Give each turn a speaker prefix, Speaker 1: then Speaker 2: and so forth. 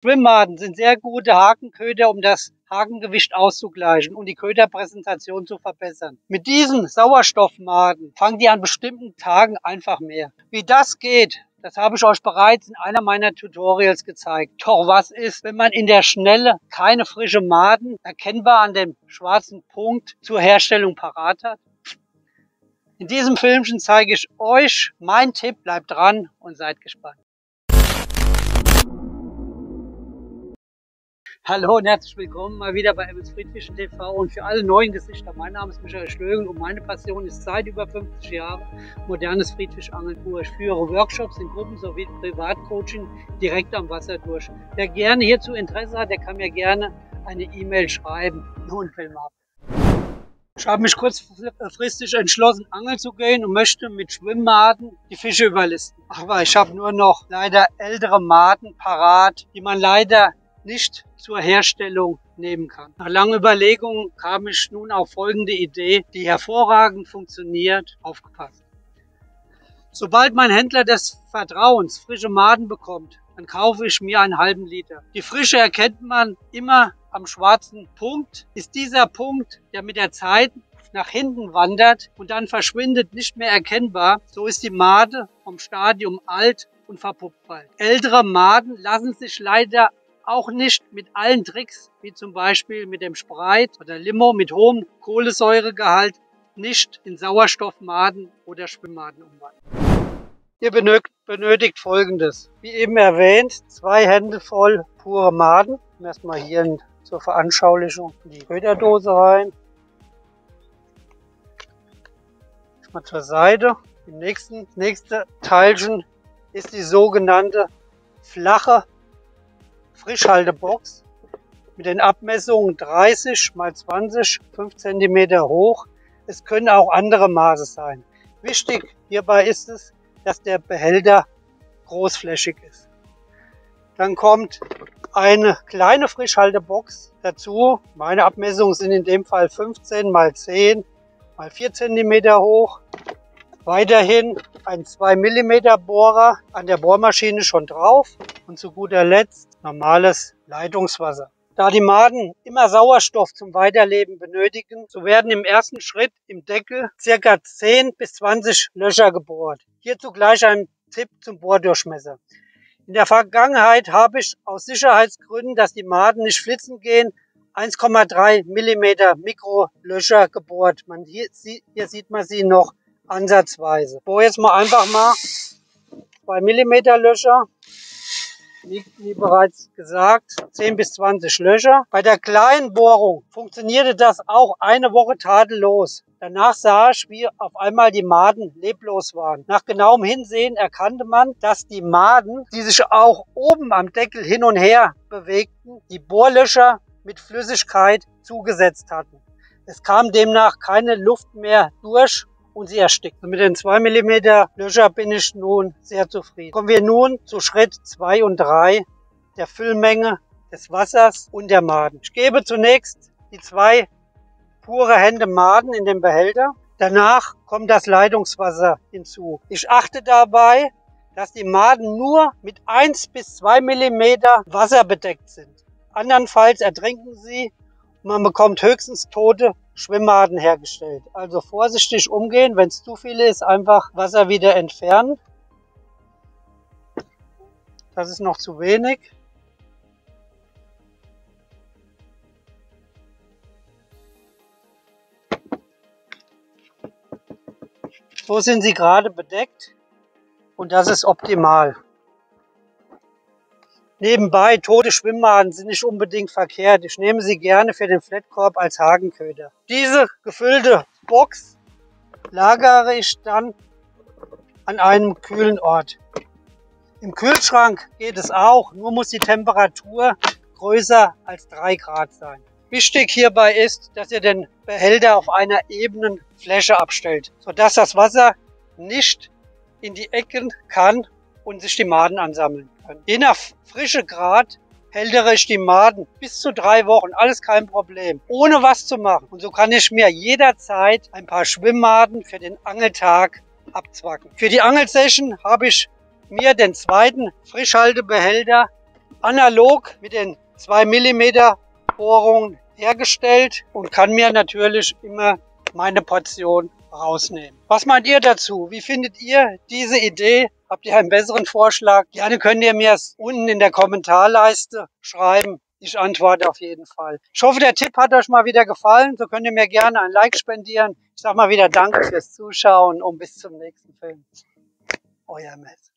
Speaker 1: Schwimmmaden sind sehr gute Hakenköder, um das Hakengewicht auszugleichen und die Köderpräsentation zu verbessern. Mit diesen Sauerstoffmaden fangen die an bestimmten Tagen einfach mehr. Wie das geht, das habe ich euch bereits in einer meiner Tutorials gezeigt. Doch was ist, wenn man in der Schnelle keine frische Maden erkennbar an dem schwarzen Punkt zur Herstellung parat hat? In diesem Filmchen zeige ich euch meinen Tipp. Bleibt dran und seid gespannt. Hallo und herzlich willkommen mal wieder bei Emils Friedfischen TV und für alle neuen Gesichter. Mein Name ist Michael Stögel und meine Passion ist seit über 50 Jahren modernes Friedfischangeln pur. Ich führe Workshops in Gruppen sowie Privatcoaching direkt am Wasser durch. Wer gerne hierzu Interesse hat, der kann mir gerne eine E-Mail schreiben. Nun Film ab. Ich habe mich kurzfristig entschlossen, angeln zu gehen und möchte mit Schwimmmaden die Fische überlisten. Aber ich habe nur noch leider ältere Maden parat, die man leider nicht zur Herstellung nehmen kann. Nach langen Überlegungen kam ich nun auf folgende Idee, die hervorragend funktioniert. Aufgepasst! Sobald mein Händler des Vertrauens frische Maden bekommt, dann kaufe ich mir einen halben Liter. Die Frische erkennt man immer am schwarzen Punkt. Ist dieser Punkt, der mit der Zeit nach hinten wandert und dann verschwindet, nicht mehr erkennbar, so ist die Made vom Stadium alt und verpuppt bald. Ältere Maden lassen sich leider auch nicht mit allen Tricks, wie zum Beispiel mit dem Sprite oder Limo mit hohem Kohlensäuregehalt, nicht in Sauerstoffmaden oder Schwimmmaden umwandeln. Ihr benötigt Folgendes. Wie eben erwähnt, 2 Hände voll pure Maden. Erstmal hier zur Veranschaulichung in die Köderdose rein. Mal zur Seite. Das nächste Teilchen ist die sogenannte flache Frischhaltebox mit den Abmessungen 30 x 20, 5 cm hoch. Es können auch andere Maße sein. Wichtig hierbei ist es, dass der Behälter großflächig ist. Dann kommt eine kleine Frischhaltebox dazu. Meine Abmessungen sind in dem Fall 15 x 10 x 4 cm hoch. Weiterhin ein 2 mm Bohrer an der Bohrmaschine schon drauf und zu guter Letzt normales Leitungswasser. Da die Maden immer Sauerstoff zum Weiterleben benötigen, so werden im ersten Schritt im Deckel ca. 10 bis 20 Löcher gebohrt. Hierzu gleich ein Tipp zum Bohrdurchmesser. In der Vergangenheit habe ich aus Sicherheitsgründen, dass die Maden nicht flitzen gehen, 1,3 mm Mikrolöcher gebohrt. Hier sieht man sie noch ansatzweise. Ich bohre jetzt mal einfach mal 2 mm Löcher. Wie bereits gesagt, 10 bis 20 Löcher. Bei der kleinen Bohrung funktionierte das auch eine Woche tadellos. Danach sah ich, wie auf einmal die Maden leblos waren. Nach genauem Hinsehen erkannte man, dass die Maden, die sich auch oben am Deckel hin und her bewegten, die Bohrlöcher mit Flüssigkeit zugesetzt hatten. Es kam demnach keine Luft mehr durch und sie erstickt. Mit den 2 mm Löcher bin ich nun sehr zufrieden. Kommen wir nun zu Schritt 2 und 3 der Füllmenge des Wassers und der Maden. Ich gebe zunächst die 2 pure Hände Maden in den Behälter. Danach kommt das Leitungswasser hinzu. Ich achte dabei, dass die Maden nur mit 1 bis 2 mm Wasser bedeckt sind. Andernfalls ertrinken sie und man bekommt höchstens tote Schwimmmaden hergestellt. Also vorsichtig umgehen, wenn es zu viele ist, einfach Wasser wieder entfernen. Das ist noch zu wenig. So sind sie gerade bedeckt und das ist optimal. Nebenbei, tote Schwimmmaden sind nicht unbedingt verkehrt. Ich nehme sie gerne für den Flatkorb als Hakenköder. Diese gefüllte Box lagere ich dann an einem kühlen Ort. Im Kühlschrank geht es auch, nur muss die Temperatur größer als 3 Grad sein. Wichtig hierbei ist, dass ihr den Behälter auf einer ebenen Fläche abstellt, sodass das Wasser nicht in die Ecken kann und sich die Maden ansammeln können. Je nach Frischegrad hältere ich die Maden bis zu 3 Wochen, alles kein Problem, ohne was zu machen. Und so kann ich mir jederzeit ein paar Schwimmmaden für den Angeltag abzwacken. Für die Angelsession habe ich mir den zweiten Frischhaltebehälter analog mit den 2 mm Bohrungen hergestellt und kann mir natürlich immer meine Portion rausnehmen. Was meint ihr dazu? Wie findet ihr diese Idee? Habt ihr einen besseren Vorschlag? Gerne könnt ihr mir es unten in der Kommentarleiste schreiben. Ich antworte auf jeden Fall. Ich hoffe, der Tipp hat euch mal wieder gefallen. So könnt ihr mir gerne ein Like spendieren. Ich sage mal wieder Danke fürs Zuschauen und bis zum nächsten Film. Euer Mess.